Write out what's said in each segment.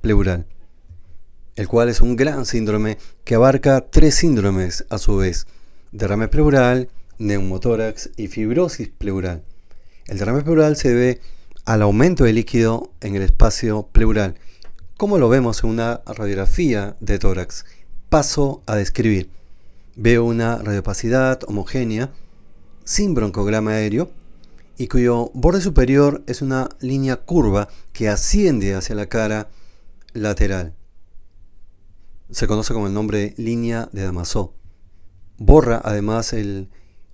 pleural, el cual es un gran síndrome que abarca 3 síndromes a su vez: derrame pleural, neumotórax y fibrosis pleural. El derrame pleural se debe al aumento de líquido en el espacio pleural, como lo vemos en una radiografía de tórax. Paso a describir. Veo una radiopacidad homogénea, sin broncograma aéreo, y cuyo borde superior es una línea curva que asciende hacia la cara lateral. Se conoce como el nombre de línea de Damasó. Borra además el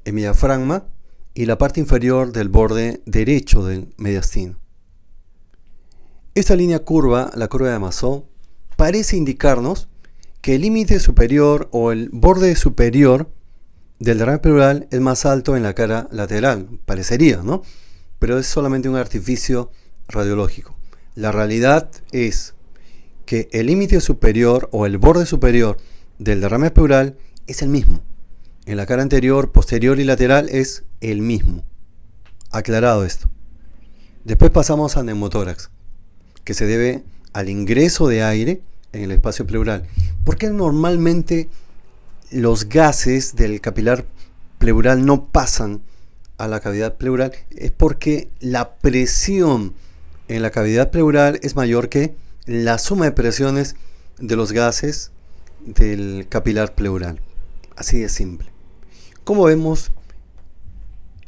hemidiafragma y la parte inferior del borde derecho del mediastino. Esta línea curva, la curva de Damasó, parece indicarnos que el límite superior o el borde superior del derrame pleural es más alto en la cara lateral, parecería, ¿no? Pero es solamente un artificio radiológico. La realidad es que el límite superior o el borde superior del derrame pleural es el mismo. En la cara anterior, posterior y lateral es el mismo. Aclarado esto. Después pasamos a neumotórax, que se debe al ingreso de aire en el espacio pleural. ¿Por qué normalmente los gases del capilar pleural no pasan a la cavidad pleural? Es porque la presión en la cavidad pleural es mayor que la suma de presiones de los gases del capilar pleural. Así de simple. Como vemos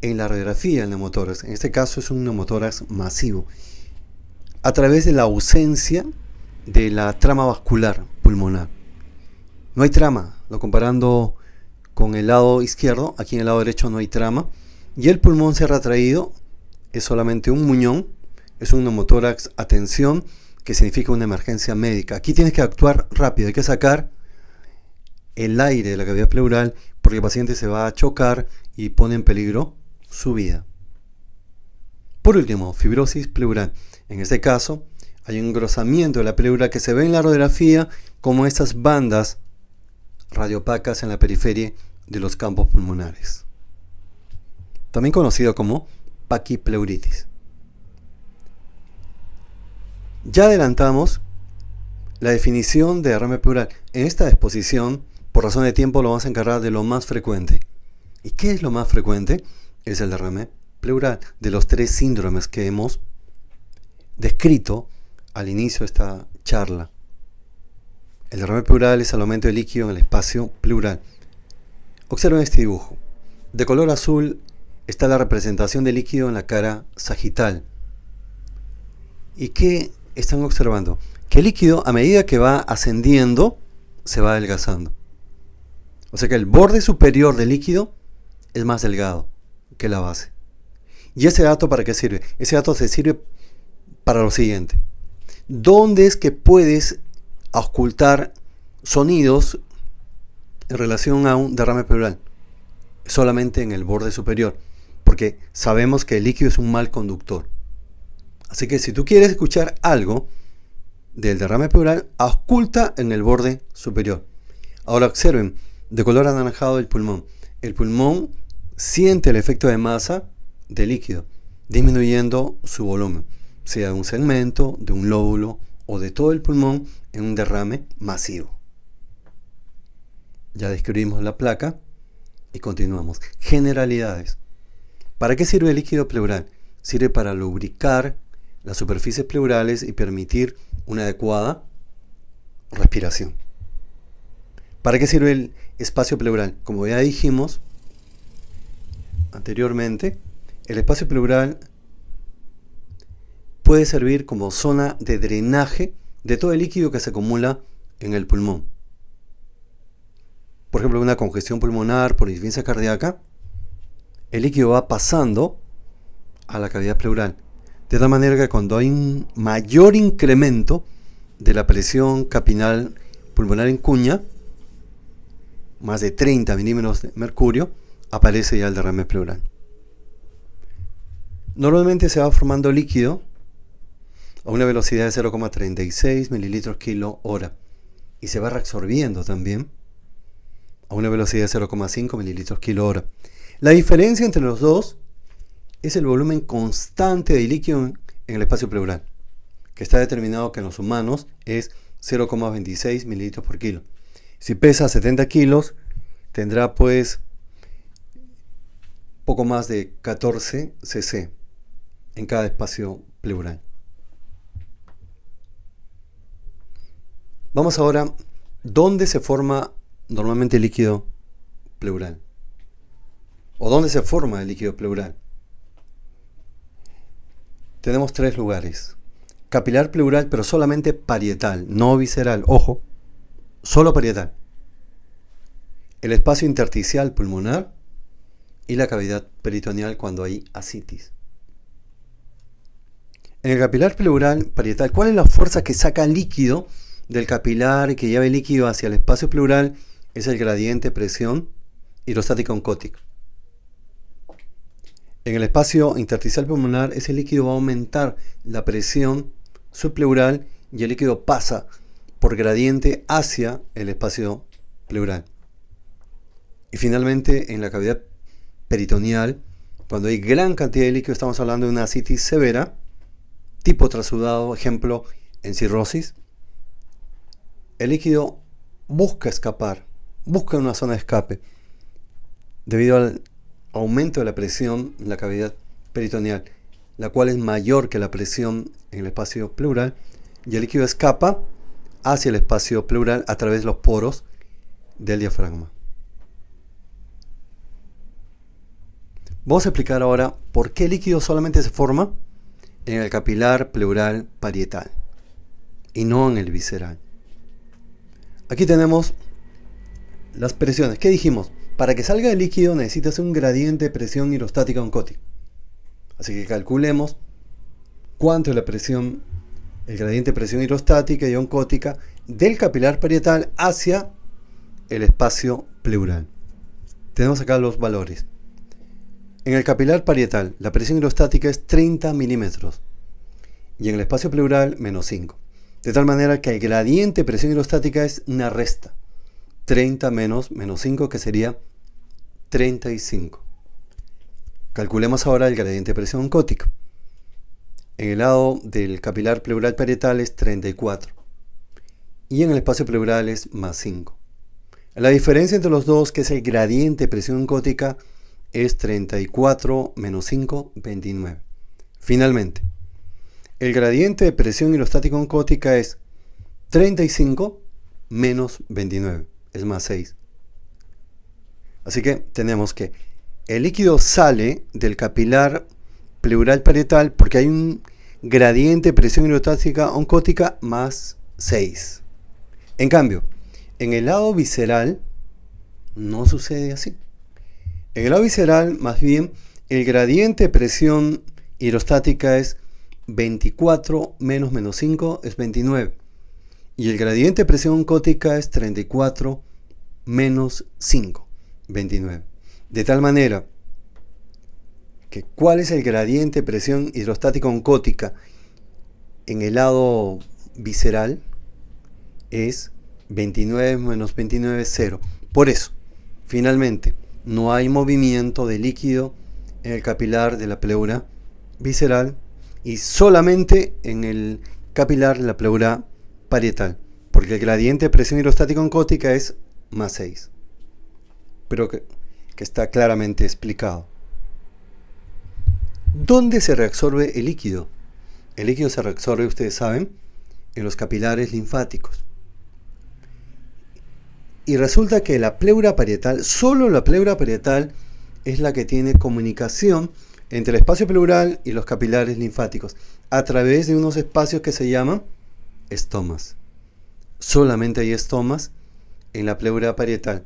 en la radiografía del neumotórax, en este caso es un neumotórax masivo, a través de la ausencia de la trama vascular pulmonar. No hay trama, lo comparando con el lado izquierdo, aquí en el lado derecho no hay trama, y el pulmón se ha retraído, es solamente un muñón, es un neumotórax a tensión, que significa una emergencia médica. Aquí tienes que actuar rápido, hay que sacar el aire de la cavidad pleural porque el paciente se va a chocar y pone en peligro su vida. Por último, fibrosis pleural. En este caso, hay un engrosamiento de la pleura que se ve en la radiografía como estas bandas radiopacas en la periferia de los campos pulmonares, también conocido como paquipleuritis. Ya adelantamos la definición de derrame pleural. En esta exposición, por razón de tiempo, lo vamos a encargar de lo más frecuente. ¿Y qué es lo más frecuente? Es el derrame pleural, de los 3 síndromes que hemos descrito al inicio de esta charla. El derrame pleural es el aumento de líquido en el espacio pleural. Observen este dibujo. De color azul está la representación de líquido en la cara sagital. ¿Y qué están observando? Que el líquido, a medida que va ascendiendo, se va adelgazando. O sea que el borde superior del líquido es más delgado que la base. ¿Y ese dato para qué sirve? Ese dato se sirve para lo siguiente. ¿Dónde es que puedes ocultar sonidos en relación a un derrame pleural? Solamente en el borde superior, porque sabemos que el líquido es un mal conductor. Así que si tú quieres escuchar algo del derrame pleural, oculta en el borde superior. Ahora observen, de color anaranjado el pulmón. El pulmón siente el efecto de masa del líquido, disminuyendo su volumen, sea de un segmento, de un lóbulo o de todo el pulmón en un derrame masivo. Ya describimos la placa y continuamos. Generalidades. ¿Para qué sirve el líquido pleural? Sirve para lubricar las superficies pleurales y permitir una adecuada respiración. ¿Para qué sirve el espacio pleural? Como ya dijimos anteriormente, el espacio pleural puede servir como zona de drenaje de todo el líquido que se acumula en el pulmón. Por ejemplo, una congestión pulmonar por insuficiencia cardíaca, el líquido va pasando a la cavidad pleural. De tal manera que cuando hay un mayor incremento de la presión capilar pulmonar en cuña, más de 30 milímetros de mercurio, aparece ya el derrame pleural. Normalmente se va formando líquido a una velocidad de 0,36 mililitros kilo hora y se va reabsorbiendo también a una velocidad de 0,5 mililitros kilo hora. La diferencia entre los dos es el volumen constante de líquido en el espacio pleural, que está determinado que en los humanos es 0,26 mililitros por kilo. Si pesa 70 kilos, tendrá pues poco más de 14 cc en cada espacio pleural. Vamos ahora, ¿dónde se forma normalmente el líquido pleural? ¿O dónde se forma el líquido pleural? Tenemos 3 lugares. Capilar pleural, pero solamente parietal, no visceral. Ojo, solo parietal. El espacio intersticial pulmonar y la cavidad peritoneal cuando hay ascitis. En el capilar pleural parietal, ¿cuál es la fuerza que saca líquido del capilar y que lleva el líquido hacia el espacio pleural? Es el gradiente presión hidrostática oncótica. En el espacio intersticial pulmonar, ese líquido va a aumentar la presión subpleural y el líquido pasa por gradiente hacia el espacio pleural. Y finalmente, en la cavidad peritoneal, cuando hay gran cantidad de líquido, estamos hablando de una ascitis severa, tipo trasudado, ejemplo, en cirrosis, el líquido busca escapar, busca una zona de escape, debido al aumento de la presión en la cavidad peritoneal, la cual es mayor que la presión en el espacio pleural, y el líquido escapa hacia el espacio pleural a través de los poros del diafragma. Vamos a explicar ahora por qué el líquido solamente se forma en el capilar pleural parietal y no en el visceral. Aquí tenemos las presiones. ¿Qué dijimos? Para que salga el líquido necesitas un gradiente de presión hidrostática oncótica. Así que calculemos cuánto es la presión, el gradiente de presión hidrostática y oncótica del capilar parietal hacia el espacio pleural. Tenemos acá los valores. En el capilar parietal, la presión hidrostática es 30 milímetros y en el espacio pleural, menos 5. De tal manera que el gradiente de presión hidrostática es una resta. 30 menos 5, que sería 35. Calculemos ahora el gradiente de presión oncótica. En el lado del capilar pleural parietal es 34 y en el espacio pleural es más 5. La diferencia entre los dos, que es el gradiente de presión oncótica, es 34 menos 5, 29. Finalmente, el gradiente de presión hidrostática oncótica es 35 menos 29, es más 6. Así que tenemos que el líquido sale del capilar pleural parietal porque hay un gradiente de presión hidrostática oncótica más 6. En cambio, en el lado visceral no sucede así. En el lado visceral, más bien, el gradiente de presión hidrostática es 24 menos 5 es 29. Y el gradiente de presión oncótica es 34 menos 5, 29. De tal manera que ¿cuál es el gradiente de presión hidrostática oncótica en el lado visceral? Es 29 menos 29 es 0. Por eso, finalmente, no hay movimiento de líquido en el capilar de la pleura visceral y solamente en el capilar de la pleura parietal, porque el gradiente de presión hidrostática oncótica es más 6, pero que está claramente explicado. ¿Dónde se reabsorbe el líquido? El líquido se reabsorbe, ustedes saben, en los capilares linfáticos. Y resulta que la pleura parietal, solo la pleura parietal, es la que tiene comunicación entre el espacio pleural y los capilares linfáticos a través de unos espacios que se llaman estomas. Solamente hay estomas en la pleura parietal.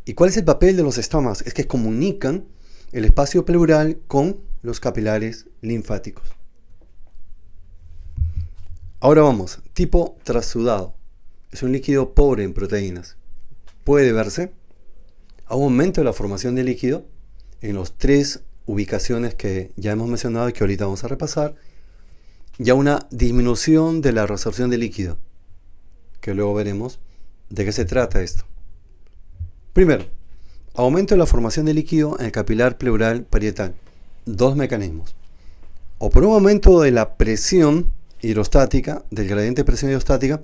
¿Y cuál es el papel de los estomas? Es que comunican el espacio pleural con los capilares linfáticos. Ahora vamos, tipo trasudado. Es un líquido pobre en proteínas. Puede deberse a un aumento de la formación de líquido en las 3 ubicaciones que ya hemos mencionado y que ahorita vamos a repasar, y a una disminución de la reabsorción de líquido, que luego veremos de qué se trata esto. Primero, aumento de la formación de líquido en el capilar pleural parietal. 2 mecanismos. O por un aumento de la presión hidrostática, del gradiente de presión hidrostática,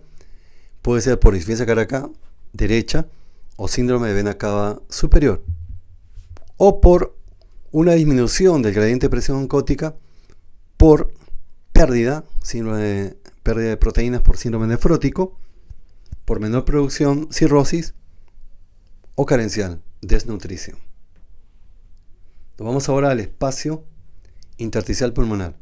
puede ser por insuficiencia cardíaca derecha o síndrome de vena cava superior, o por una disminución del gradiente de presión oncótica por pérdida de proteínas por síndrome nefrótico, por menor producción, cirrosis o carencial, desnutrición. Nos vamos ahora al espacio intersticial pulmonar.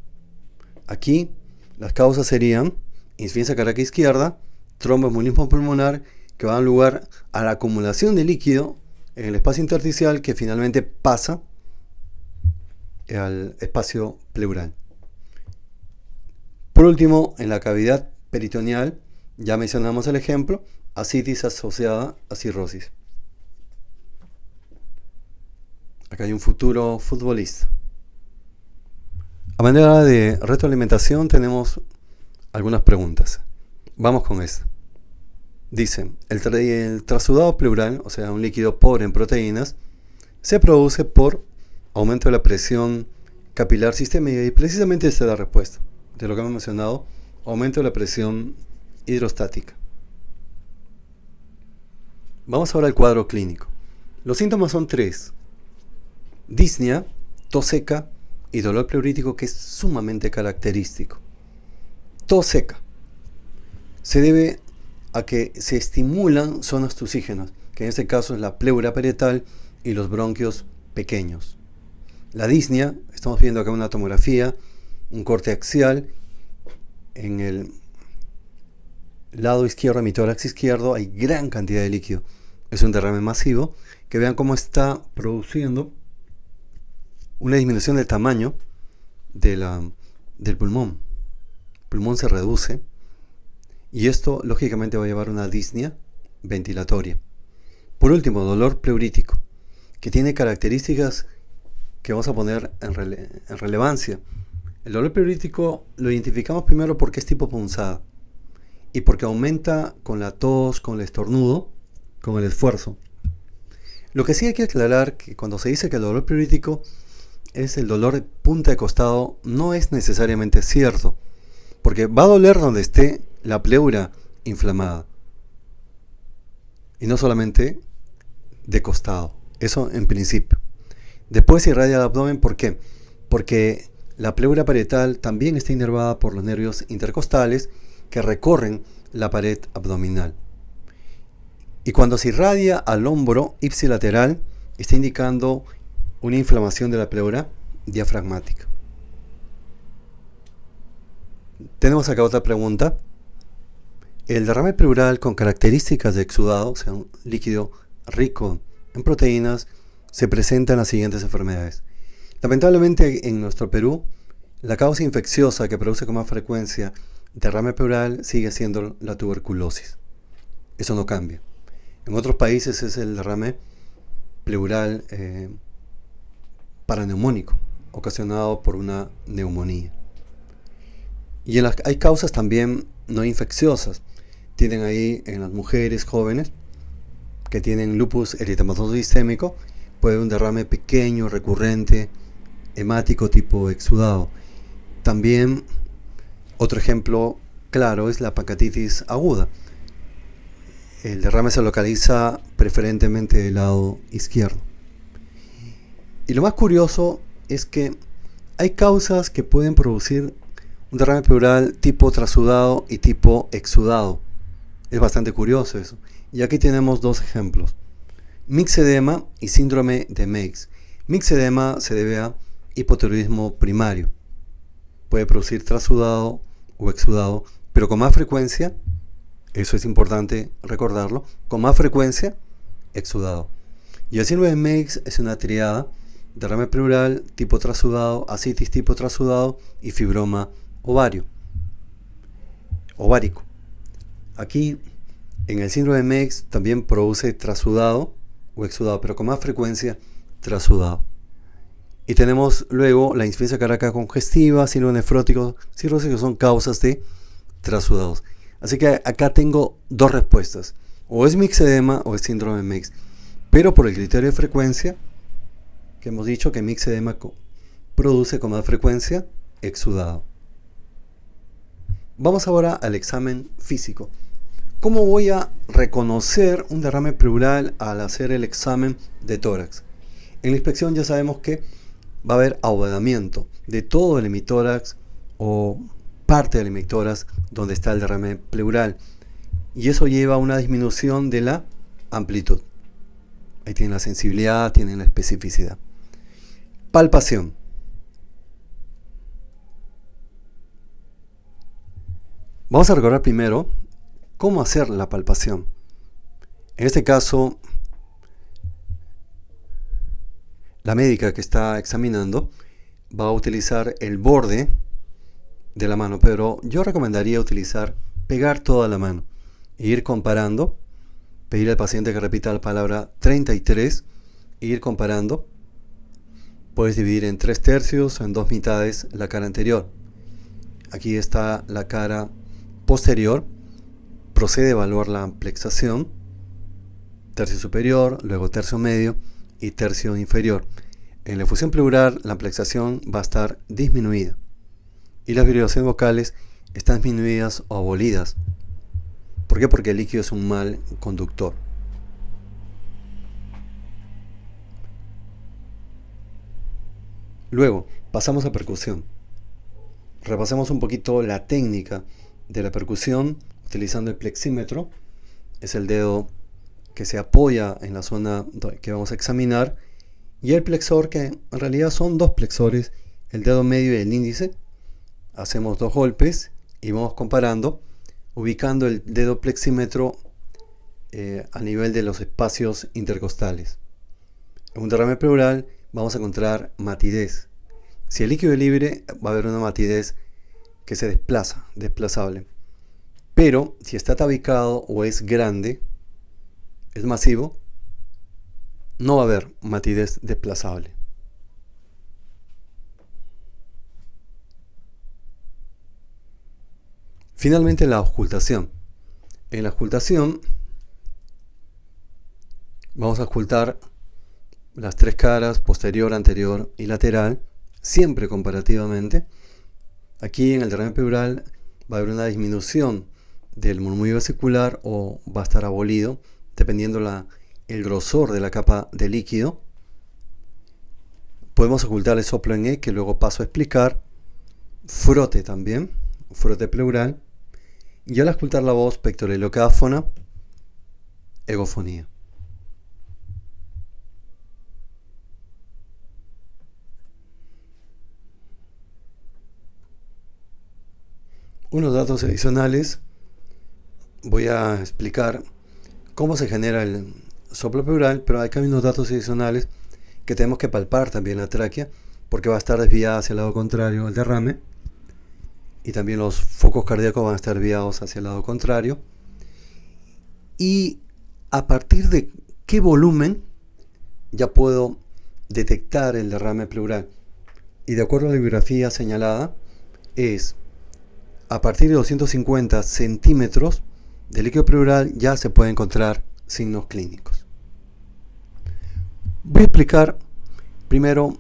Aquí las causas serían insuficiencia cardíaca izquierda, tromboembolismo pulmonar, que va a dar lugar a la acumulación de líquido en el espacio intersticial que finalmente pasa al espacio pleural. Por último, en la cavidad peritoneal, ya mencionamos el ejemplo, ascitis asociada a cirrosis. Acá hay un futuro futbolista. A manera de retroalimentación tenemos algunas preguntas. Vamos con esta. Dice, el trasudado pleural, o sea, un líquido pobre en proteínas, se produce por aumento de la presión capilar sistémica, y precisamente esta es la respuesta de lo que hemos mencionado, aumento de la presión hidrostática. Vamos ahora al cuadro clínico. Los síntomas son 3: disnea, tos seca y dolor pleurítico, que es sumamente característico. Tos seca se debe a que se estimulan zonas tusígenas, que en este caso es la pleura parietal y los bronquios pequeños. La disnea, estamos viendo acá una tomografía, un corte axial. En el lado izquierdo, hemitórax izquierdo, hay gran cantidad de líquido. Es un derrame masivo. Que vean cómo está produciendo una disminución del tamaño del pulmón. El pulmón se reduce y esto lógicamente va a llevar a una disnea ventilatoria. Por último, dolor pleurítico, que tiene características que vamos a poner en relevancia. El dolor pleurítico lo identificamos primero porque es tipo punzada y porque aumenta con la tos, con el estornudo, con el esfuerzo. Lo que sí hay que aclarar que cuando se dice que el dolor pleurítico es el dolor de punta de costado, no es necesariamente cierto, porque va a doler donde esté la pleura inflamada y no solamente de costado. Eso en principio. Después se irradia el abdomen. ¿Por qué? Porque la pleura parietal también está inervada por los nervios intercostales que recorren la pared abdominal. Y cuando se irradia al hombro ipsilateral, está indicando una inflamación de la pleura diafragmática. Tenemos acá otra pregunta. El derrame pleural con características de exudado, o sea, un líquido rico en proteínas, se presenta en las siguientes enfermedades. Lamentablemente en nuestro Perú, la causa infecciosa que produce con más frecuencia derrame pleural sigue siendo la tuberculosis. Eso no cambia. En otros países es el derrame pleural paraneumónico, ocasionado por una neumonía. Y hay causas también no infecciosas. Tienen ahí en las mujeres jóvenes que tienen lupus eritematoso sistémico, puede haber un derrame pequeño, recurrente, hemático tipo exudado. También otro ejemplo claro es la pancreatitis aguda. El derrame se localiza preferentemente del lado izquierdo. Y lo más curioso es que hay causas que pueden producir un derrame pleural tipo trasudado y tipo exudado. Es bastante curioso eso. Y aquí tenemos dos ejemplos: mixedema y síndrome de Meigs. Mixedema se debe a hipotiroidismo primario. Puede producir trasudado o exudado, pero con más frecuencia, eso es importante recordarlo, con más frecuencia, exudado. Y el síndrome de Meigs es una triada: derrame pleural tipo trasudado, ascitis tipo trasudado y fibroma ovárico. Aquí, en el síndrome de Meigs también produce trasudado o exudado, pero con más frecuencia, trasudado. Y tenemos luego la insuficiencia cardíaca congestiva, síndrome nefrótico, cirrosis, que son causas de trasudados. Así que acá tengo dos respuestas: o es mixedema o es síndrome de Meigs. Pero por el criterio de frecuencia, que hemos dicho que mixedema produce con más frecuencia exudado. Vamos ahora al examen físico. ¿Cómo voy a reconocer un derrame pleural al hacer el examen de tórax? En la inspección ya sabemos que va a haber ahogamiento de todo el hemitórax o parte del hemitórax donde está el derrame pleural, y eso lleva a una disminución de la amplitud. Ahí tienen la sensibilidad, tienen la especificidad. Palpación. Vamos a recordar primero cómo hacer la palpación. En este caso, la médica que está examinando va a utilizar el borde de la mano, pero yo recomendaría pegar toda la mano e ir comparando, pedir al paciente que repita la palabra 33 e ir comparando. Puedes dividir en 3/3 o en 2 mitades la cara anterior. Aquí está la cara posterior. Procede a evaluar la amplexación, tercio superior, luego tercio medio y tercio inferior. En la efusión pleural la amplexación va a estar disminuida y las vibraciones vocales están disminuidas o abolidas. ¿Por qué? Porque el líquido es un mal conductor. Luego pasamos a percusión. Repasemos un poquito la técnica de la percusión utilizando el plexímetro. Es el dedo que se apoya en la zona que vamos a examinar, y el plexor, que en realidad son dos plexores, el dedo medio y el índice. Hacemos 2 golpes y vamos comparando, ubicando el dedo plexímetro a nivel de los espacios intercostales. En un derrame pleural vamos a encontrar matidez. Si el líquido es libre, va a haber una matidez que se desplaza, desplazable. Pero si está tabicado o es grande, es masivo, no va a haber matidez desplazable. Finalmente, la auscultación. En la auscultación vamos a auscultar las 3 caras, posterior, anterior y lateral, siempre comparativamente. Aquí en el derrame pleural va a haber una disminución del murmullo vesicular o va a estar abolido, dependiendo el grosor de la capa de líquido. Podemos ocultar el soplo en E, que luego paso a explicar. Frote también, frote pleural. Y al ocultar la voz, pectoralocáfona, egofonía. Unos datos adicionales. Voy a explicar cómo se genera el soplo pleural, pero acá hay unos datos adicionales que tenemos que palpar también la tráquea, porque va a estar desviada hacia el lado contrario al derrame, y también los focos cardíacos van a estar desviados hacia el lado contrario. Y a partir de qué volumen ya puedo detectar el derrame pleural. Y de acuerdo a la bibliografía señalada, es a partir de 250 centímetros de líquido pleural ya se pueden encontrar signos clínicos. Voy a explicar primero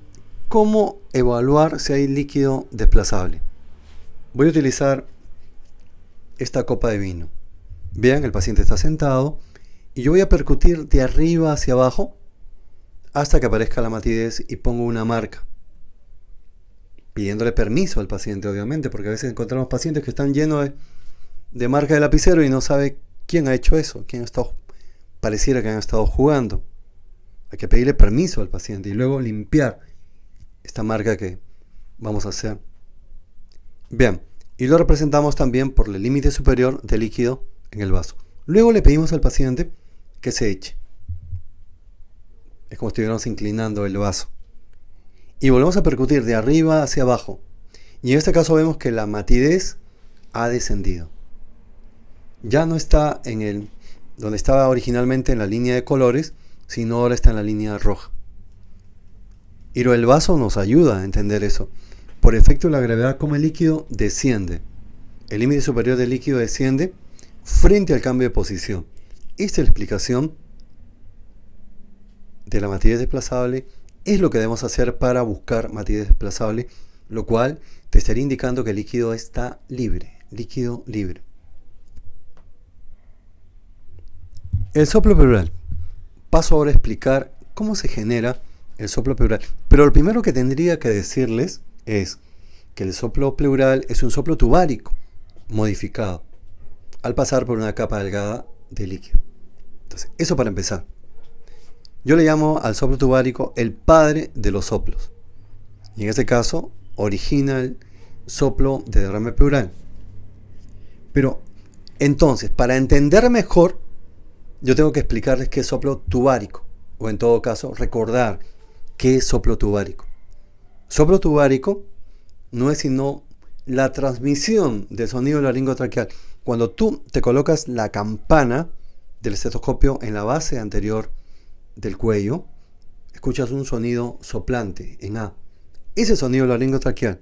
cómo evaluar si hay líquido desplazable. Voy a utilizar esta copa de vino. Vean, el paciente está sentado y yo voy a percutir de arriba hacia abajo hasta que aparezca la matidez y pongo una marca, pidiéndole permiso al paciente, obviamente, porque a veces encontramos pacientes que están llenos de marca de lapicero y no sabe quién ha hecho eso, pareciera que han estado jugando. Hay que pedirle permiso al paciente y luego limpiar esta marca que vamos a hacer. Bien, y lo representamos también por el límite superior de líquido en el vaso. Luego le pedimos al paciente que se eche. Es como si estuviéramos inclinando el vaso. Y volvemos a percutir de arriba hacia abajo. Y en este caso vemos que la matidez ha descendido. Ya no está donde estaba originalmente en la línea de colores, sino ahora está en la línea roja. Y el vaso nos ayuda a entender eso. Por efecto de la gravedad, como el líquido desciende. El límite superior del líquido desciende frente al cambio de posición. Esta es la explicación de la matidez desplazable. Es lo que debemos hacer para buscar matidez desplazable, lo cual te estaría indicando que el líquido está libre, líquido libre. El soplo pleural. Paso ahora a explicar cómo se genera el soplo pleural. Pero lo primero que tendría que decirles es que el soplo pleural es un soplo tubárico modificado al pasar por una capa delgada de líquido. Entonces, eso para empezar. Yo le llamo al soplo tubárico el padre de los soplos. Y en este caso, origina el soplo de derrame pleural. Pero, entonces, para entender mejor, yo tengo que explicarles qué es soplo tubárico. O en todo caso, recordar qué es soplo tubárico. Soplo tubárico no es sino la transmisión del sonido laringotraqueal. Cuando tú te colocas la campana del estetoscopio en la base anterior del cuello, escuchas un sonido soplante en A. Ese sonido laringotraqueal,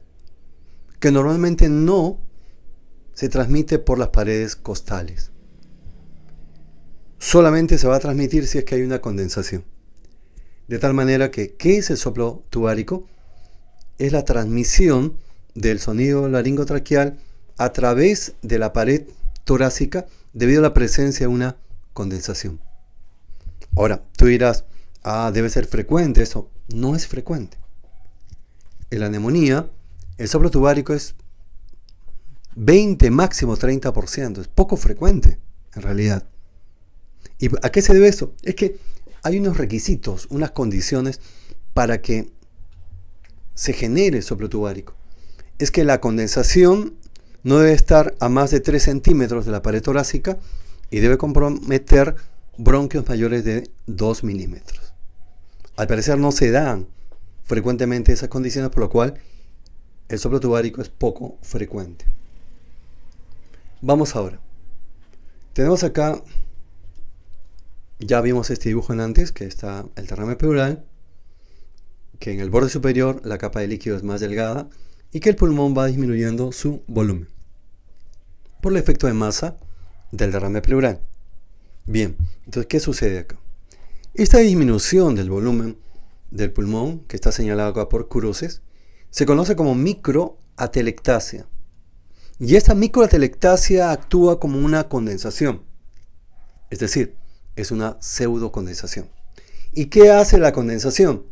que normalmente no se transmite por las paredes costales. Solamente se va a transmitir si es que hay una condensación. De tal manera que, ¿qué es el soplo tubárico? Es la transmisión del sonido laringotraqueal a través de la pared torácica debido a la presencia de una condensación. Ahora, tú dirás, debe ser frecuente eso. No es frecuente. En la neumonía, el soplo tubárico es 20, máximo 30%. Es poco frecuente, en realidad. ¿Y a qué se debe eso? Es que hay unos requisitos, unas condiciones para que se genere el soplo tubárico. Es que la condensación no debe estar a más de 3 centímetros de la pared torácica y debe comprometer bronquios mayores de 2 milímetros. Al parecer no se dan frecuentemente esas condiciones, por lo cual el soplo tubárico es poco frecuente. Vamos ahora. Tenemos acá, ya vimos este dibujo en antes, que está el derrame pleural, que en el borde superior la capa de líquido es más delgada y que el pulmón va disminuyendo su volumen por el efecto de masa del derrame pleural. Bien, entonces, ¿qué sucede acá? Esta disminución del volumen del pulmón, que está señalado acá por cruces, se conoce como microatelectasia. Y esta microatelectasia actúa como una condensación. Es decir, es una pseudocondensación. ¿Y qué hace la condensación?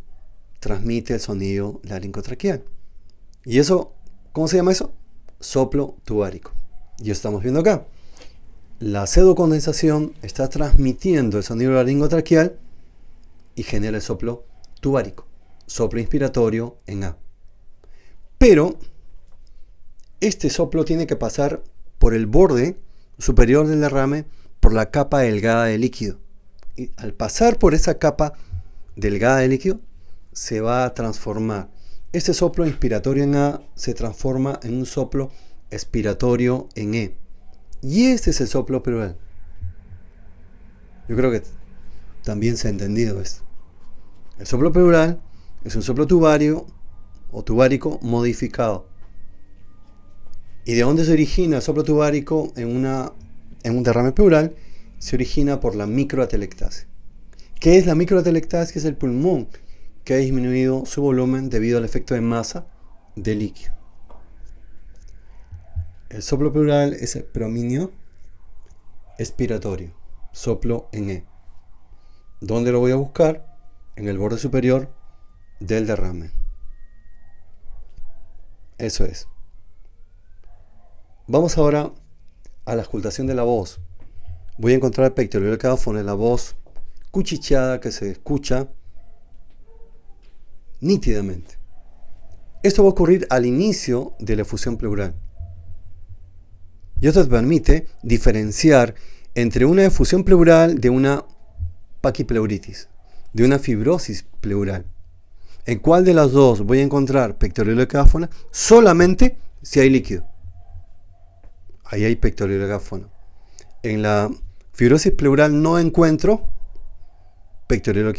Transmite el sonido laringotraqueal. ¿Y eso, cómo se llama eso? Soplo tubárico. Y estamos viendo acá. La pseudocondensación está transmitiendo el sonido laringotraqueal y genera el soplo tubárico. Soplo inspiratorio en A. Pero este soplo tiene que pasar por el borde superior del derrame, por la capa delgada de líquido. Y al pasar por esa capa delgada de líquido, se va a transformar. Este soplo inspiratorio en A se transforma en un soplo expiratorio en E. Y este es el soplo pleural. Yo creo que también se ha entendido esto. El soplo pleural es un soplo tubario o tubárico modificado. ¿Y de dónde se origina el soplo tubárico en un derrame pleural? Se origina por la microatelectasia. ¿Qué es la microatelectasia? Es el pulmón que ha disminuido su volumen debido al efecto de masa del líquido. El soplo pleural es el predominio expiratorio, soplo en E. ¿Dónde lo voy a buscar? En el borde superior del derrame. Eso es. Vamos ahora a la auscultación de la voz. Voy a encontrar el pectoral la voz cuchicheada que se escucha nítidamente. Esto va a ocurrir al inicio de la efusión pleural. Y esto te permite diferenciar entre una efusión pleural de una paquipleuritis, de una fibrosis pleural. ¿En cuál de las dos voy a encontrar pectoral solamente si hay líquido? Ahí hay pectoral. En la fibrosis pleural no encuentro pectoral.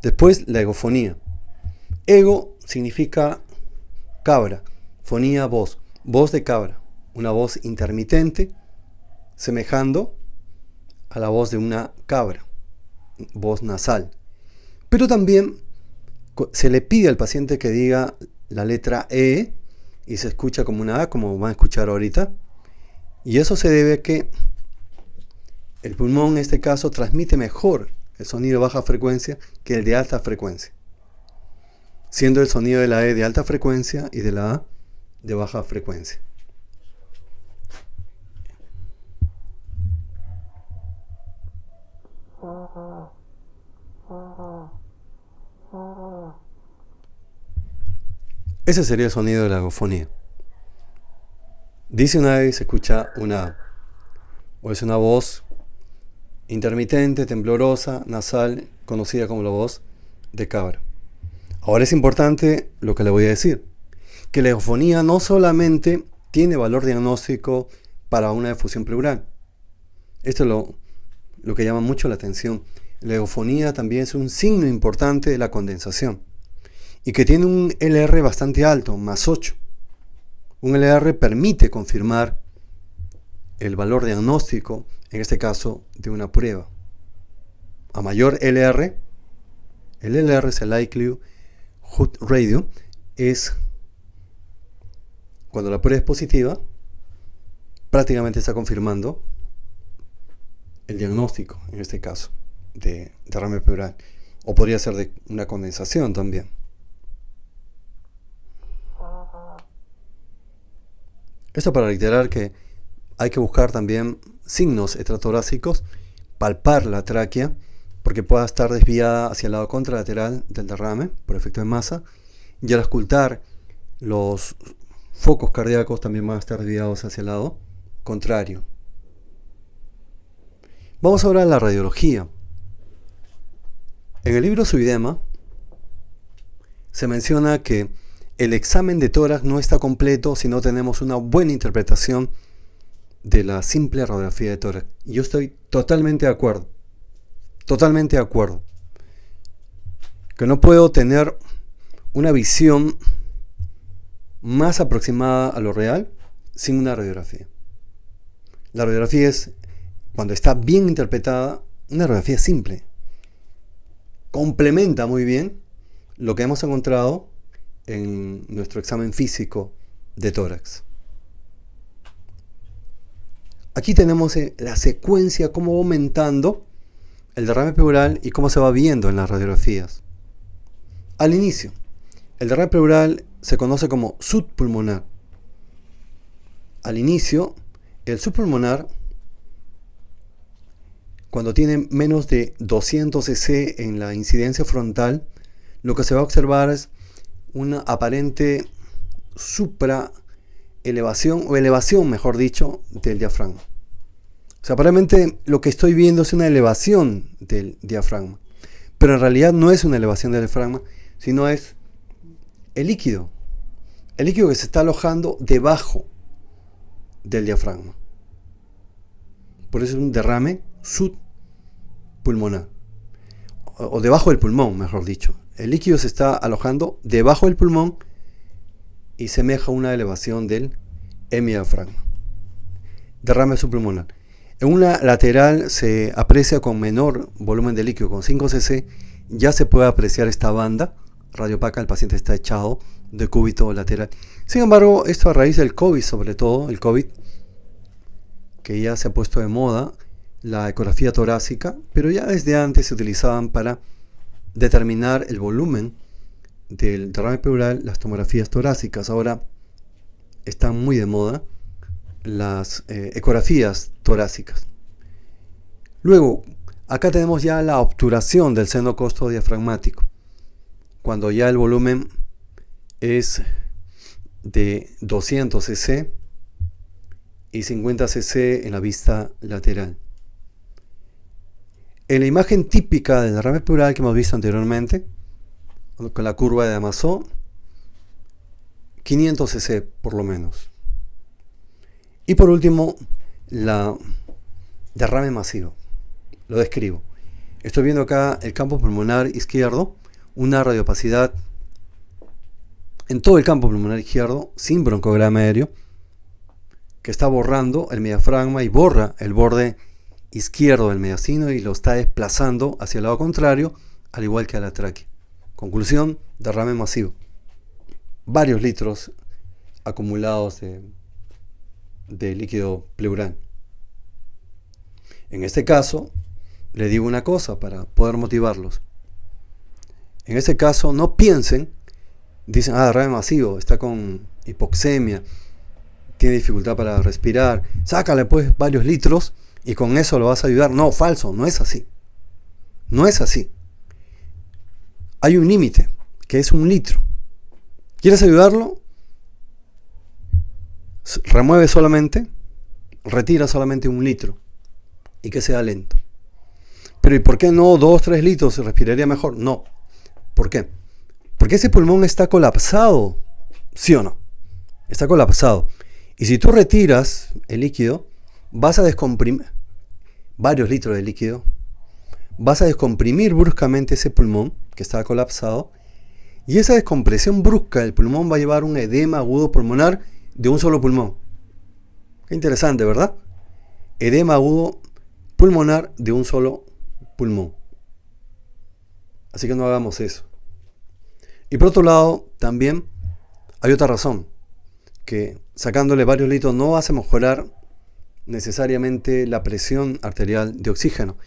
Después, la egofonía. Ego significa cabra, fonía, voz. Voz de cabra, una voz intermitente, semejando a la voz de una cabra, voz nasal. Pero también se le pide al paciente que diga la letra E y se escucha como una A, como van a escuchar ahorita. Y eso se debe a que el pulmón en este caso transmite mejor el sonido de baja frecuencia que el de alta frecuencia, siendo el sonido de la E de alta frecuencia y de la A de baja frecuencia. Ese sería el sonido de la agofonía. Dice una E y se escucha una A. O es una voz intermitente, temblorosa, nasal, conocida como la voz de cabra. Ahora es importante lo que le voy a decir, que la agofonía no solamente tiene valor diagnóstico para una efusión pleural. Esto es lo que llama mucho la atención. La agofonía también es un signo importante de la condensación y que tiene un LR bastante alto, más 8. Un LR permite confirmar el valor diagnóstico, en este caso, de una prueba. A mayor LR, el LR es el Likelihood Radio, es cuando la prueba es positiva, prácticamente está confirmando el diagnóstico, en este caso, de derrame pleural. O podría ser de una condensación también. Esto para reiterar que hay que buscar también signos extratorácicos, palpar la tráquea, porque pueda estar desviada hacia el lado contralateral del derrame por efecto de masa, y al auscultar los focos cardíacos también van a estar desviados hacia el lado contrario. Vamos ahora a la radiología. En el libro Suidema se menciona que el examen de tórax no está completo si no tenemos una buena interpretación de la simple radiografía de tórax. Y yo estoy totalmente de acuerdo. Totalmente de acuerdo. Que no puedo tener una visión más aproximada a lo real sin una radiografía. La radiografía es, cuando está bien interpretada, una radiografía simple. Complementa muy bien lo que hemos encontrado en nuestro examen físico de tórax. Aquí tenemos la secuencia, cómo va aumentando el derrame pleural y cómo se va viendo en las radiografías. Al inicio, el derrame pleural se conoce como subpulmonar. Al inicio, el subpulmonar, cuando tiene menos de 200 cc en la incidencia frontal, lo que se va a observar es una aparente supraelevación, o elevación, mejor dicho, del diafragma. O sea, aparentemente lo que estoy viendo es una elevación del diafragma. Pero en realidad no es una elevación del diafragma, sino es el líquido. El líquido que se está alojando debajo del diafragma. Por eso es un derrame subpulmonar. O debajo del pulmón, mejor dicho. El líquido se está alojando debajo del pulmón y semeja una elevación del hemidiafragma. Derrame subpulmonar. En una lateral se aprecia con menor volumen de líquido, con 5 cc, ya se puede apreciar esta banda radiopaca, el paciente está echado de cúbito lateral. Sin embargo, esto a raíz del COVID, sobre todo, el COVID, que ya se ha puesto de moda, la ecografía torácica, pero ya desde antes se utilizaban para determinar el volumen del derrame pleural las tomografías torácicas. Ahora están muy de moda las ecografías torácicas. Luego, acá tenemos ya la obturación del seno costodiafragmático, cuando ya el volumen es de 200 cc y 50 cc en la vista lateral. En la imagen típica del derrame pleural que hemos visto anteriormente, con la curva de Damasó, 500 cc por lo menos. Y por último, la derrame masivo. Lo describo. Estoy viendo acá el campo pulmonar izquierdo, una radiopacidad en todo el campo pulmonar izquierdo, sin broncograma aéreo, que está borrando el diafragma y borra el borde izquierdo del mediastino y lo está desplazando hacia el lado contrario, al igual que a la tráquea. Conclusión, derrame masivo. Varios litros acumulados de líquido pleural. En este caso, le digo una cosa para poder motivarlos. En este caso, no piensen, dicen, derrame masivo, está con hipoxemia, tiene dificultad para respirar, sácale pues varios litros y con eso lo vas a ayudar. No, falso, no es así. No es así. Hay un límite, que es 1 litro. ¿Quieres ayudarlo? Remueve solamente, retira solamente 1 litro y que sea lento. Pero ¿y por qué no 2, 3 litros? ¿Se respiraría mejor? No. ¿Por qué? Porque ese pulmón está colapsado, ¿sí o no? Está colapsado. Y si tú retiras el líquido, vas a descomprimir varios litros de líquido, vas a descomprimir bruscamente ese pulmón que está colapsado, y esa descompresión brusca del pulmón va a llevar un edema agudo pulmonar de un solo pulmón. Qué interesante, ¿verdad? Edema agudo pulmonar de un solo pulmón. Así que no hagamos eso. Y por otro lado, también hay otra razón, que sacándole varios litros no vas a mejorar necesariamente la presión arterial de oxígeno.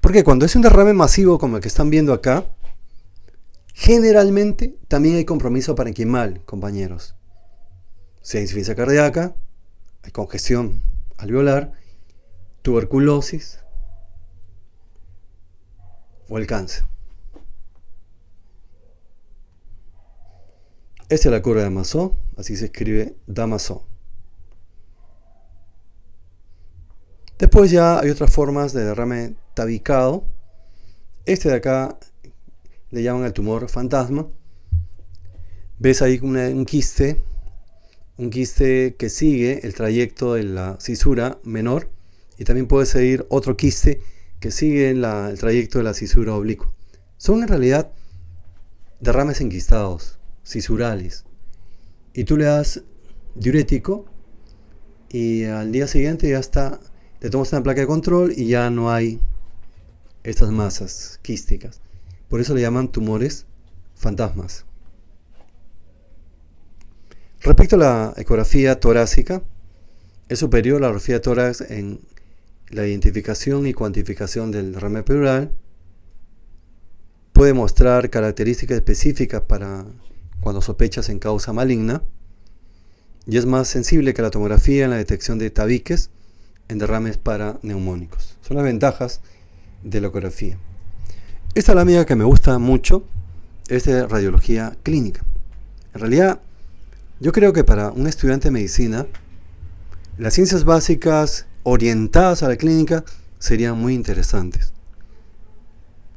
Porque cuando es un derrame masivo como el que están viendo acá, generalmente también hay compromiso parenquimal, compañeros. Si hay insuficiencia cardíaca, hay congestión alveolar, tuberculosis o el cáncer. Esta es la curva de Masó, así se escribe Damasó. Después ya hay otras formas de derrame tabicado. Este de acá le llaman el tumor fantasma. Ves ahí un quiste que sigue el trayecto de la cisura menor, y también puede seguir otro quiste que sigue el trayecto de la cisura oblicua. Son en realidad derrames enquistados, cisurales, y tú le das diurético y al día siguiente ya está, le tomas una placa de control y ya no hay estas masas quísticas. Por eso le llaman tumores fantasmas. Respecto a la ecografía torácica, es superior la ecografía de tórax en la identificación y cuantificación del derrame pleural. Puede mostrar características específicas para cuando sospechas en causa maligna, y es más sensible que la tomografía en la detección de tabiques en derrames paraneumónicos. Son las ventajas de la ecografía. Esta lámina que me gusta mucho es de radiología clínica. En realidad, yo creo que para un estudiante de medicina, las ciencias básicas orientadas a la clínica serían muy interesantes.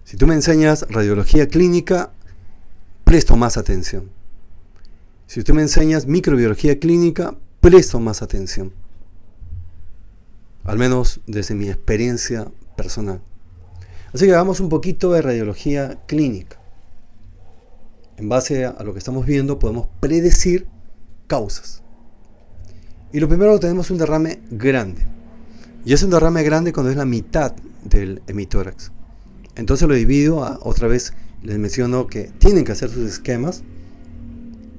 Si tú me enseñas radiología clínica, presto más atención. Si tú me enseñas microbiología clínica, presto más atención. Al menos desde mi experiencia personal. Así que hagamos un poquito de radiología clínica. En base a lo que estamos viendo, podemos predecir causas. Y lo primero, tenemos un derrame grande. Y es un derrame grande cuando es la mitad del hemitórax. Entonces lo divido, otra vez les menciono que tienen que hacer sus esquemas.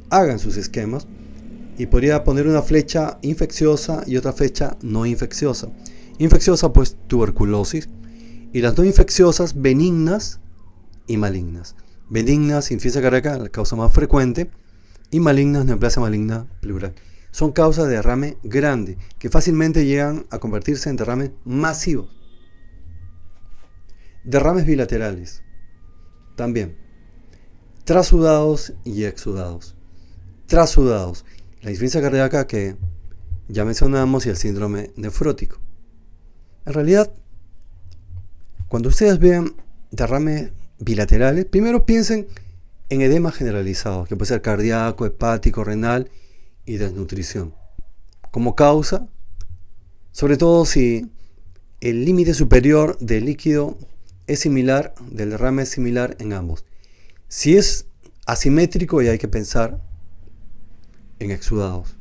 Hagan sus esquemas. Y podría poner una flecha infecciosa y otra flecha no infecciosa. Infecciosa, pues tuberculosis. Y las no infecciosas, benignas y malignas. Benignas, insuficiencia cardíaca, la causa más frecuente. Y malignas, neoplasia maligna pleural. Son causas de derrame grande, que fácilmente llegan a convertirse en derrames masivos. Derrames bilaterales, también. Trasudados y exudados. Trasudados, la insuficiencia cardíaca que ya mencionamos y el síndrome nefrótico. En realidad, cuando ustedes vean derrames bilaterales, primero piensen en edema generalizado, que puede ser cardíaco, hepático, renal y desnutrición. Como causa, sobre todo si el límite superior del líquido es similar, del derrame es similar en ambos. Si es asimétrico, ya hay que pensar en exudados.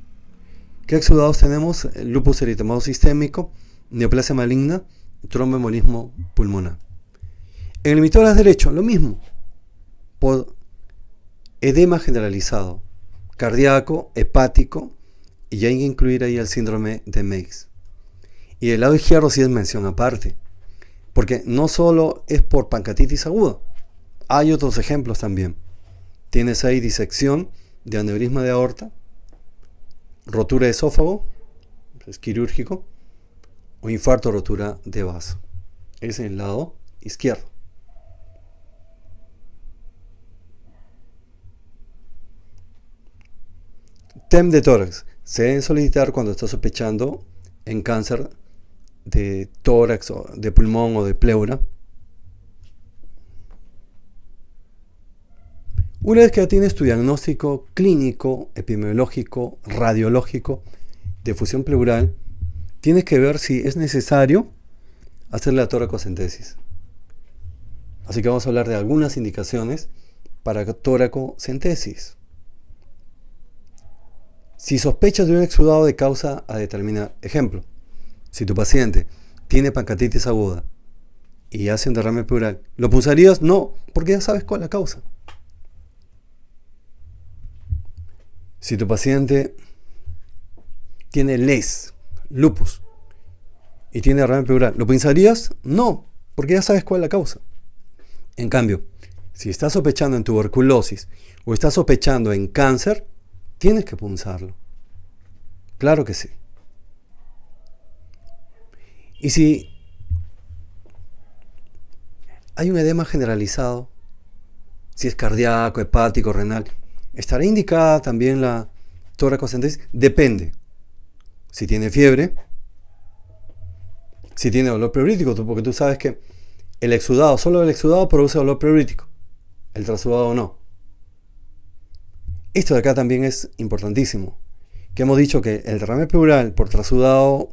¿Qué exudados tenemos? Lupus eritematoso sistémico, neoplasia maligna, tromboembolismo pulmonar. En el hemitórax derecho, lo mismo, por edema generalizado, cardíaco, hepático y hay que incluir ahí el síndrome de Meigs. Y del lado izquierdo sí es mención aparte, porque no solo es por pancreatitis aguda, hay otros ejemplos también. Tienes ahí disección de aneurisma de aorta, rotura de esófago, es quirúrgico, o infarto o rotura de vaso. Es en el lado izquierdo. TEM de tórax. Se deben solicitar cuando está sospechando en cáncer de tórax, o de pulmón o de pleura. Una vez que ya tienes tu diagnóstico clínico, epidemiológico, radiológico de fusión pleural, tienes que ver si es necesario hacer la toracocentesis. Así que vamos a hablar de algunas indicaciones para toracocentesis. Si sospechas de un exudado de causa a determinar, ejemplo, si tu paciente tiene pancreatitis aguda y hace un derrame pleural, ¿lo punzarías? No, porque ya sabes cuál es la causa. Si tu paciente tiene LES, lupus, y tiene derrame pleural, ¿lo punzarías? No, porque ya sabes cuál es la causa. En cambio, si estás sospechando en tuberculosis o estás sospechando en cáncer, tienes que punzarlo. Claro que sí. Y si hay un edema generalizado, si es cardíaco, hepático, renal, ¿estará indicada también la toracocentesis? Depende. Si tiene fiebre, si tiene dolor pleurítico, porque tú sabes que el exudado, solo el exudado produce dolor pleurítico, el trasudado no. Esto de acá también es importantísimo, que hemos dicho que el derrame pleural por trasudado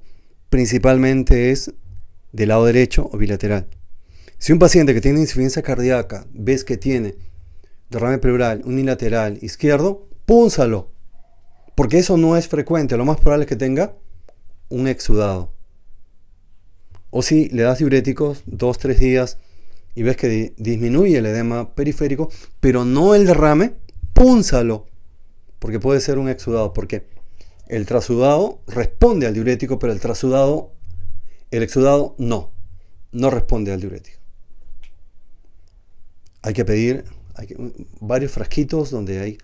principalmente es del lado derecho o bilateral. Si un paciente que tiene insuficiencia cardíaca ves que tiene derrame pleural unilateral izquierdo, púnsalo, porque eso no es frecuente. Lo más probable es que tenga un exudado. O si le das diuréticos 2-3 días y ves que disminuye el edema periférico, pero no el derrame, púnsalo, porque puede ser un exudado, porque el trasudado responde al diurético, pero el exudado no responde al diurético. Hay que pedir varios frasquitos donde hay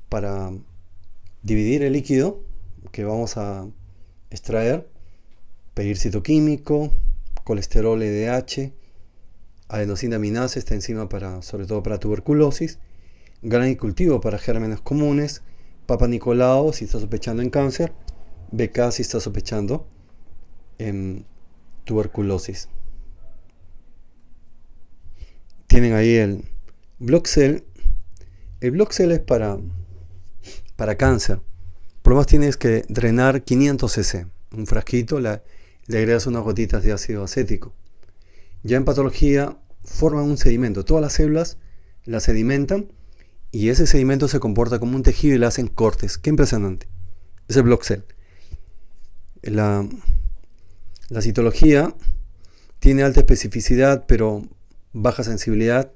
para dividir el líquido que vamos a extraer, pedir citoquímico, colesterol LDH, adenosina aminasa, esta enzima sobre todo para tuberculosis, gran y cultivo para gérmenes comunes, Papa Nicolau si está sospechando en cáncer, BK si está sospechando en tuberculosis. Tienen ahí el Bloxel. El Bloxel es para cáncer. Por lo más tienes que drenar 500 cc. Un frasquito, le agregas unas gotitas de ácido acético. Ya en patología forman un sedimento. Todas las células la sedimentan y ese sedimento se comporta como un tejido y le hacen cortes. Qué impresionante. Es el Bloxel. La citología tiene alta especificidad pero baja sensibilidad.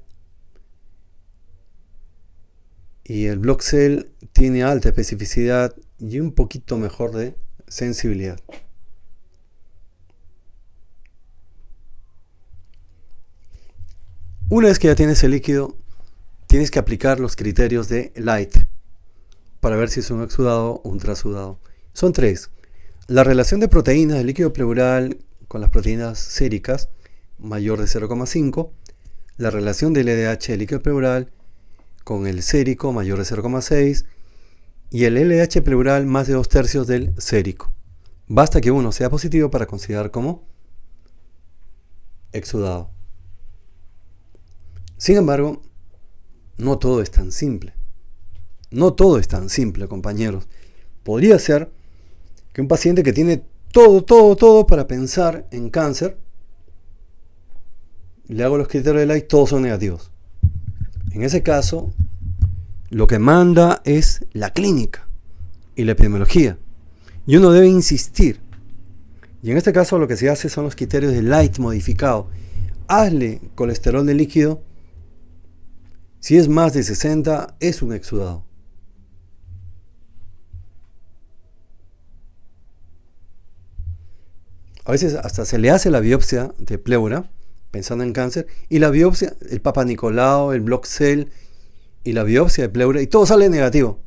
Y el Bloxel tiene alta especificidad y un poquito mejor de sensibilidad. Una vez que ya tienes el líquido, tienes que aplicar los criterios de Light para ver si es un exudado o un trasudado. Son 3. La relación de proteínas del líquido pleural con las proteínas séricas mayor de 0,5. La relación del LDH del líquido pleural con el sérico mayor de 0,6 y el LDH pleural más de 2/3 del sérico. Basta que uno sea positivo para considerar como exudado. Sin embargo, no todo es tan simple. No todo es tan simple, compañeros. Podría ser que un paciente que tiene todo para pensar en cáncer, le hago los criterios de Light, todos son negativos. En ese caso, lo que manda es la clínica y la epidemiología. Y uno debe insistir. Y en este caso lo que se hace son los criterios de Light modificado. Hazle colesterol de líquido. Si es más de 60, es un exudado. A veces hasta se le hace la biopsia de pleura, pensando en cáncer, y la biopsia, el Papa Nicolau, el Block-Cell y la biopsia de pleura, y todo sale negativo.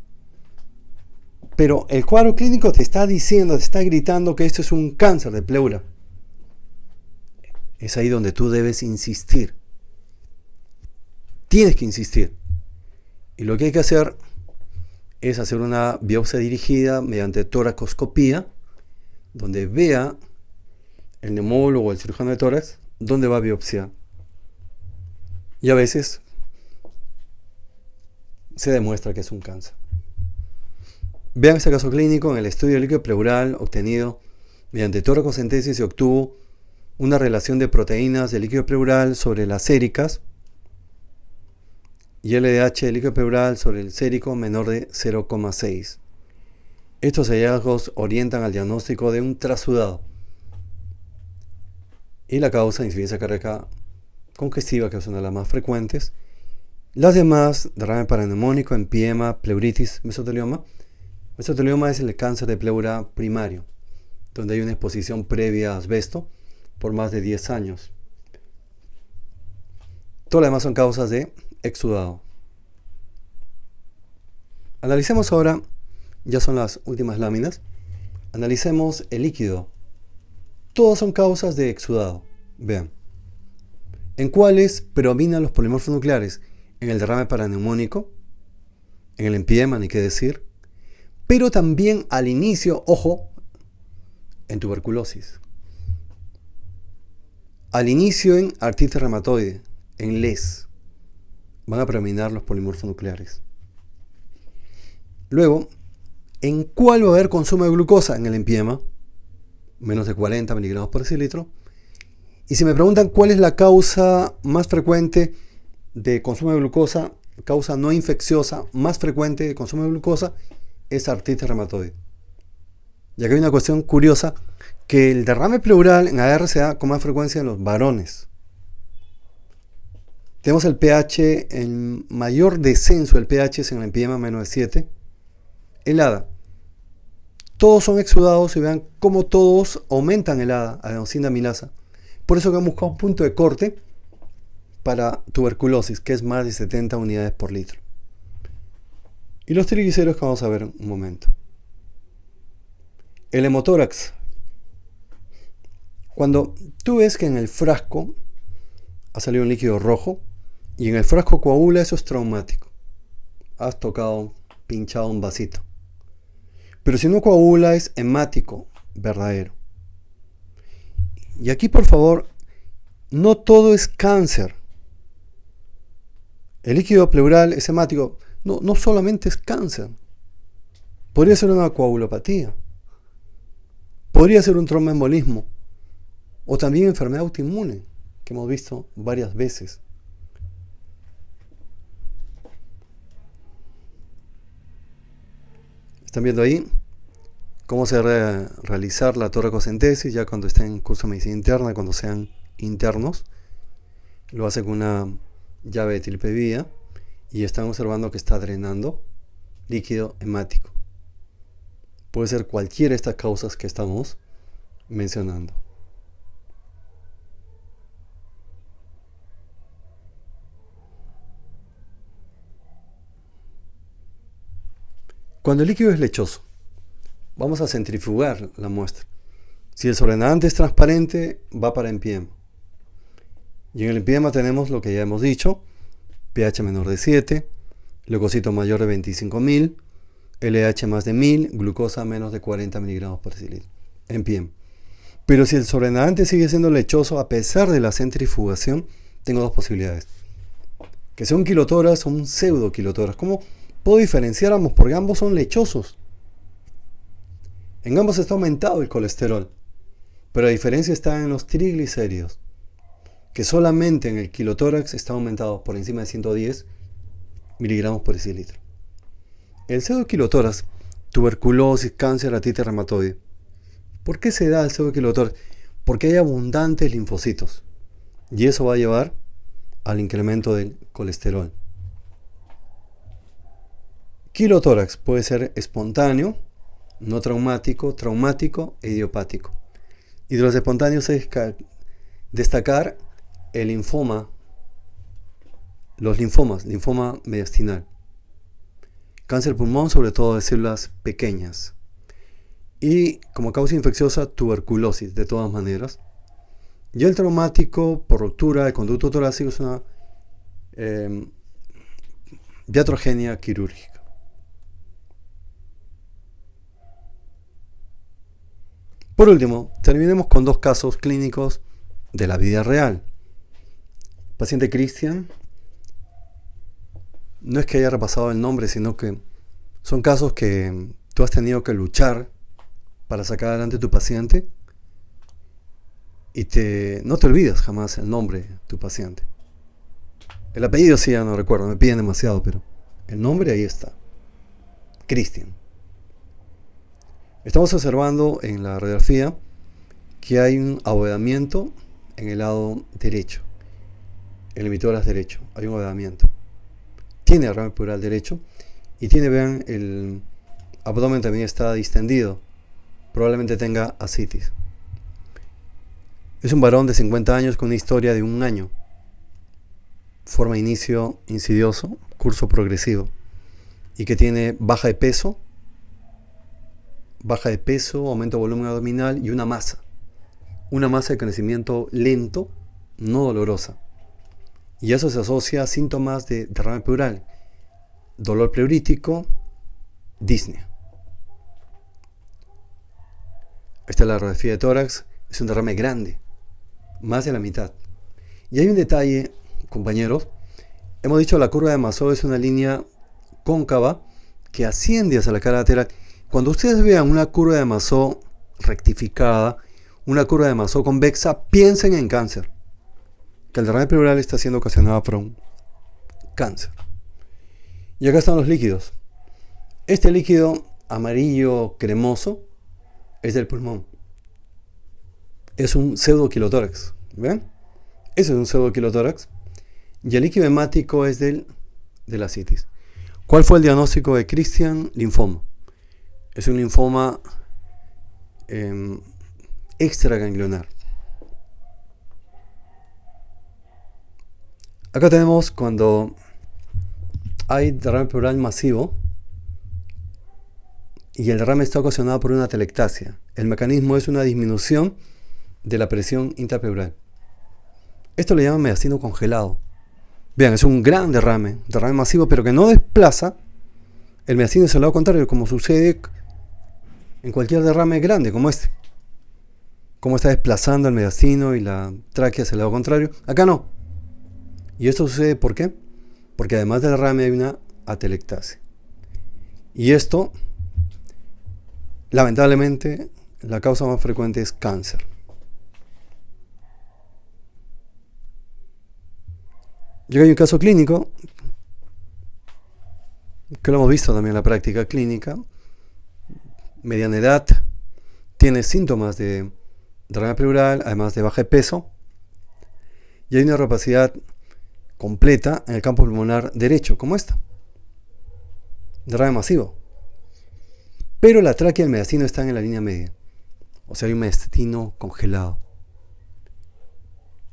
Pero el cuadro clínico te está diciendo, te está gritando que esto es un cáncer de pleura. Es ahí donde tú debes insistir. Tienes que insistir. Y lo que hay que hacer es hacer una biopsia dirigida mediante toracoscopía, donde vea el neumólogo o el cirujano de tórax dónde va a biopsiar. Y a veces se demuestra que es un cáncer. Vean este caso clínico. En el estudio de líquido pleural obtenido mediante toracocentesis se obtuvo una relación de proteínas del líquido pleural sobre las séricas y LDH del líquido pleural sobre el sérico menor de 0,6. Estos hallazgos orientan al diagnóstico de un trasudado y la causa de insuficiencia cardíaca congestiva, que es una de las más frecuentes. Las demás, derrame paraneumónico, empiema, pleuritis, mesotelioma. Mesotelioma es el cáncer de pleura primario, donde hay una exposición previa a asbesto por más de 10 años. Todas las demás son causas de exudado. Analicemos ahora, ya son las últimas láminas, analicemos el líquido. Todas son causas de exudado. Vean. ¿En cuáles predominan los polimorfos nucleares? En el derrame paraneumónico, en el empiema, ni qué decir, pero también al inicio, ojo, en tuberculosis. Al inicio en artritis reumatoide, en LES, van a predominar los polimorfos nucleares. Luego, ¿en cuál va a haber consumo de glucosa? En el empiema, menos de 40 miligramos por decilitro. Y si me preguntan cuál es la causa más frecuente de consumo de glucosa, causa no infecciosa más frecuente de consumo de glucosa, es artritis reumatoide. Y acá hay una cuestión curiosa, que el derrame pleural en AR se da con más frecuencia en los varones. Tenemos el pH, el mayor descenso del pH es en el empiema, menos de 7. El ADA. Todos son exudados y vean cómo todos aumentan el ADA, adenosina amilasa. Por eso que hemos buscado un punto de corte para tuberculosis, que es más de 70 unidades por litro. Y los triglicéridos que vamos a ver en un momento. El hemotórax. Cuando tú ves que en el frasco ha salido un líquido rojo y en el frasco coagula, eso es traumático. Has tocado, pinchado un vasito. Pero si no coagula, es hemático, verdadero. Y aquí, por favor, no todo es cáncer. El líquido pleural es hemático. No solamente es cáncer. Podría ser una coagulopatía. Podría ser un tromboembolismo. O también enfermedad autoinmune, que hemos visto varias veces. Están viendo ahí cómo se debe realizar la toracocentesis ya cuando estén en curso de medicina interna, cuando sean internos. Lo hace con una llave de tilpevía y están observando que está drenando líquido hemático. Puede ser cualquiera de estas causas que estamos mencionando. Cuando el líquido es lechoso, vamos a centrifugar la muestra. Si el sobrenadante es transparente, va para empiema. Y en el empiema tenemos lo que ya hemos dicho: pH menor de 7, leucocitos mayor de 25.000, LH más de 1000, glucosa menos de 40 miligramos por decilitro. Empiema. Pero si el sobrenadante sigue siendo lechoso a pesar de la centrifugación, tengo dos posibilidades: que sea un quilotórax o un pseudoquilotórax. ¿Cómo puedo diferenciar ambos? Porque ambos son lechosos. En ambos está aumentado el colesterol, pero la diferencia está en los triglicéridos, que solamente en el quilotórax está aumentado por encima de 110 miligramos por decilitro. El pseudoquilotórax, tuberculosis, cáncer, artritis reumatoide. ¿Por qué se da el pseudoquilotórax? Porque hay abundantes linfocitos y eso va a llevar al incremento del colesterol. Quilotórax puede ser espontáneo, no traumático, traumático e idiopático. Y de los espontáneos es destacar el linfoma, los linfomas, linfoma mediastinal. Cáncer pulmón, sobre todo de células pequeñas. Y como causa infecciosa, tuberculosis, de todas maneras. Y el traumático por ruptura del conducto torácico es una iatrogenia quirúrgica. Por último, terminemos con dos casos clínicos de la vida real. Paciente Cristian, no es que haya repasado el nombre, sino que son casos que tú has tenido que luchar para sacar adelante a tu paciente y no te olvidas jamás el nombre de tu paciente. El apellido sí ya no recuerdo, me piden demasiado, pero el nombre ahí está. Cristian. Estamos observando en la radiografía que hay un abovedamiento en el lado derecho. El emitóras derecho. Hay un abovedamiento. Tiene derrame pleural derecho y tiene, vean, el abdomen también está distendido. Probablemente tenga ascitis. Es un varón de 50 años con una historia de 1 año. Forma de inicio insidioso, curso progresivo. Y que tiene baja de peso, aumento de volumen abdominal y una masa. Una masa de crecimiento lento, no dolorosa. Y eso se asocia a síntomas de derrame pleural, dolor pleurítico, disnea. Esta es la radiografía de tórax, es un derrame grande, más de la mitad. Y hay un detalle, compañeros, hemos dicho que la curva de Maslow es una línea cóncava que asciende hacia la cara lateral. Cuando ustedes vean una curva de Maslow rectificada, una curva de Maslow convexa, piensen en cáncer. Que el derrame pleural está siendo ocasionado por un cáncer. Y acá están los líquidos. Este líquido amarillo cremoso es del pulmón. Es un pseudoquilotórax. ¿Ven? Ese es un pseudoquilotórax. Y el líquido hemático es de la ascitis. ¿Cuál fue el diagnóstico de Cristian? Linfoma. Es un linfoma extraganglionar. Acá tenemos cuando hay derrame pleural masivo y el derrame está ocasionado por una atelectasia. El mecanismo es una disminución de la presión intrapleural. Esto le llaman mediastino congelado. Vean, es un gran derrame masivo, pero que no desplaza el mediastino hacia el lado contrario, como sucede en cualquier derrame grande como este. Como está desplazando el mediastino y la tráquea hacia el lado contrario. Acá no. ¿Y esto sucede por qué? Porque además del derrame hay una atelectasia. Y esto, lamentablemente, la causa más frecuente es cáncer. Llega un caso clínico, que lo hemos visto también en la práctica clínica, mediana edad, tiene síntomas de derrame pleural, además de baja de peso, y hay una opacidad completa en el campo pulmonar derecho, como esta. Derrame masivo. Pero la tráquea y el mediastino están en la línea media. O sea, hay un mediastino congelado.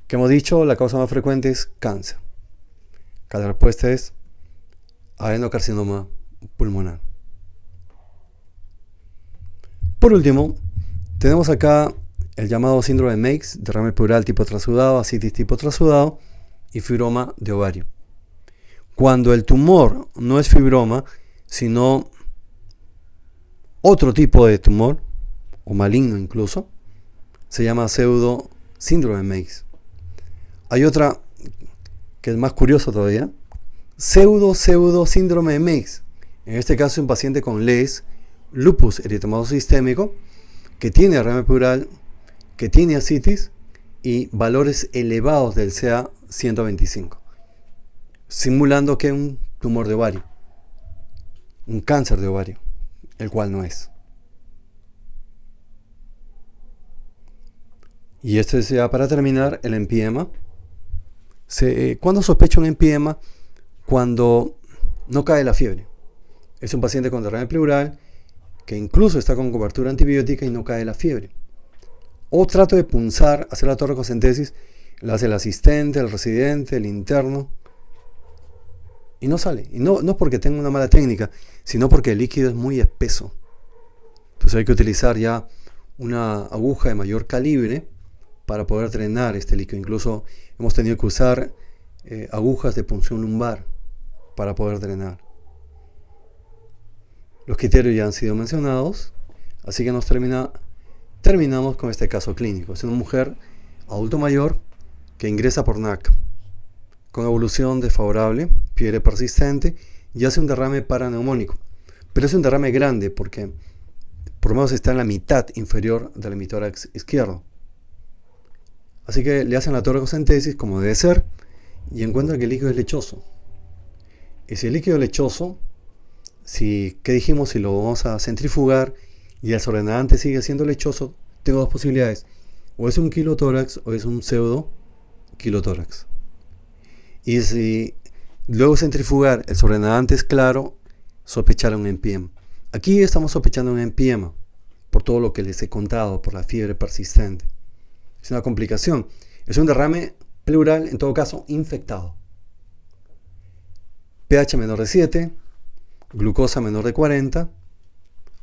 Que hemos dicho, la causa más frecuente es cáncer. La respuesta es adenocarcinoma pulmonar. Por último, tenemos acá el llamado síndrome de Meigs, derrame pleural tipo trasudado, ascitis tipo trasudado y fibroma de ovario. Cuando el tumor no es fibroma, sino otro tipo de tumor, o maligno incluso, se llama pseudo síndrome de Meigs. Hay otra que es más curiosa todavía, pseudo síndrome de Meigs. En este caso, un paciente con LES, lupus eritematoso sistémico, que tiene derrame pleural, que tiene ascitis y valores elevados del CA 125, simulando que es un tumor de ovario, un cáncer de ovario, el cual no es. Y esto es ya para terminar el empiema. ¿Cuándo sospecho un empiema? Cuando no cae la fiebre. Es un paciente con derrame pleural que incluso está con cobertura antibiótica y no cae la fiebre. O trato de punzar, hacer la toracocentesis, la hace el asistente, el residente, el interno, y no sale. Y no es porque tenga una mala técnica, sino porque el líquido es muy espeso. Entonces hay que utilizar ya una aguja de mayor calibre para poder drenar este líquido. Incluso hemos tenido que usar agujas de punción lumbar para poder drenar. Los criterios ya han sido mencionados, así que terminamos con este caso clínico. Es una mujer adulto mayor que ingresa por NAC con evolución desfavorable, fiebre persistente y hace un derrame paraneumónico. Pero es un derrame grande porque por lo menos está en la mitad inferior del hemitórax izquierdo. Así que le hacen la toracocentesis como debe ser y encuentran que el líquido es lechoso. Y si el líquido es lechoso, ¿qué dijimos? Si lo vamos a centrifugar y el desordenante sigue siendo lechoso, tengo dos posibilidades. O es un quilotórax o es un pseudo quilotórax. Y si luego centrifugar el desordenante es claro, sospechar un empiema. Aquí estamos sospechando un empiema por todo lo que les he contado, por la fiebre persistente. Es una complicación. Es un derrame pleural, en todo caso, infectado. pH menor de 7, glucosa menor de 40.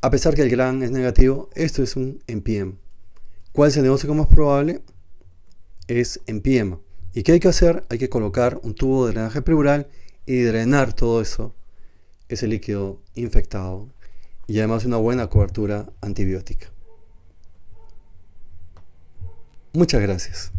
A pesar que el GRAM es negativo, esto es un empiema. ¿Cuál es el diagnóstico más probable? Es empiema. ¿Y qué hay que hacer? Hay que colocar un tubo de drenaje pleural y drenar todo eso, ese líquido infectado, y además una buena cobertura antibiótica. Muchas gracias.